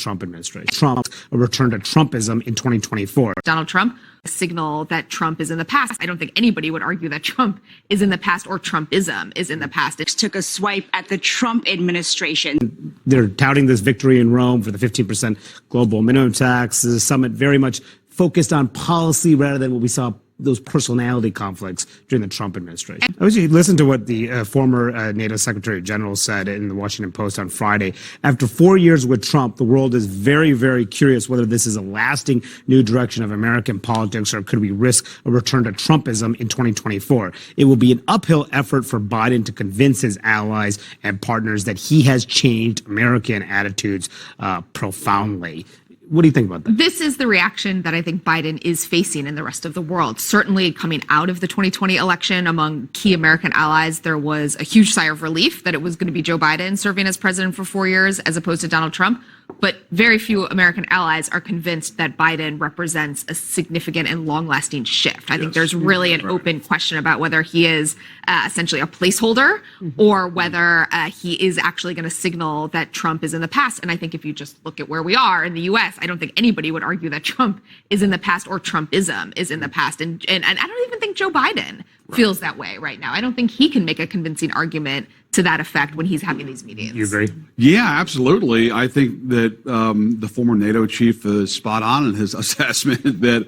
Trump administration. Trump, a return to Trumpism in 2024. Donald Trump, a signal that Trump is in the past. I don't think anybody would argue that Trump is in the past or Trumpism is in the past. It took a swipe at the Trump administration. They're touting this victory in Rome for the 15% global minimum tax. The summit very much focused on policy rather than what we saw those personality conflicts during the Trump administration. I was listen to what the former NATO Secretary General said in the Washington Post on Friday. After 4 years with Trump, the world is very, very curious whether this is a lasting new direction of American politics or could we risk a return to Trumpism in 2024. It will be an uphill effort for Biden to convince his allies and partners that he has changed American attitudes profoundly. What do you think about that? This is the reaction that I think Biden is facing in the rest of the world. Certainly coming out of the 2020 election among key American allies, there was a huge sigh of relief that it was going to be Joe Biden serving as president for 4 years as opposed to Donald Trump. But very few American allies are convinced that Biden represents a significant and long-lasting shift. I think there's really an open question about whether he is essentially a placeholder or whether he is actually going to signal that Trump is in the past. And I think if you just look at where we are in the U.S., I don't think anybody would argue that Trump is in the past or Trumpism is in the past. And I don't even think Joe Biden feels that way right now. I don't think he can make a convincing argument to that effect when he's having these meetings. You agree? Yeah, absolutely. I think that the former NATO chief is spot on in his assessment that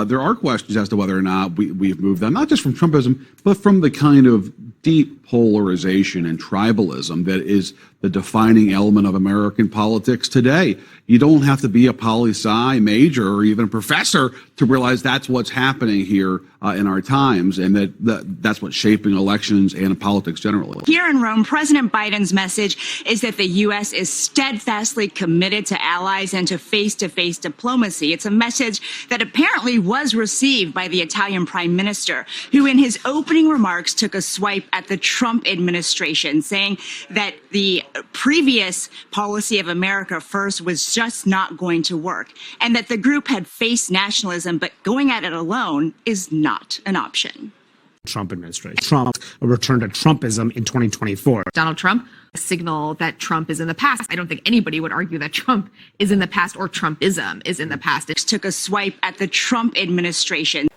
there are questions as to whether or not we've moved on, not just from Trumpism, but from the kind of deep polarization and tribalism that is the defining element of American politics today. You don't have to be a poli-sci major or even a professor to realize that's what's happening here in our times, and that's what's shaping elections and politics generally. Here in Rome, President Biden's message is that the U.S. is steadfastly committed to allies and to face-to-face diplomacy. It's a message that apparently was received by the Italian Prime Minister, who in his opening remarks took a swipe at the Trump administration, saying that the previous policy of America first was just not going to work, and that the group had faced nationalism, but going at it alone is not an option. Trump administration. Trump, a return to Trumpism in 2024. Donald Trump, a signal that Trump is in the past. I don't think anybody would argue that Trump is in the past or Trumpism is in the past. It took a swipe at the Trump administration.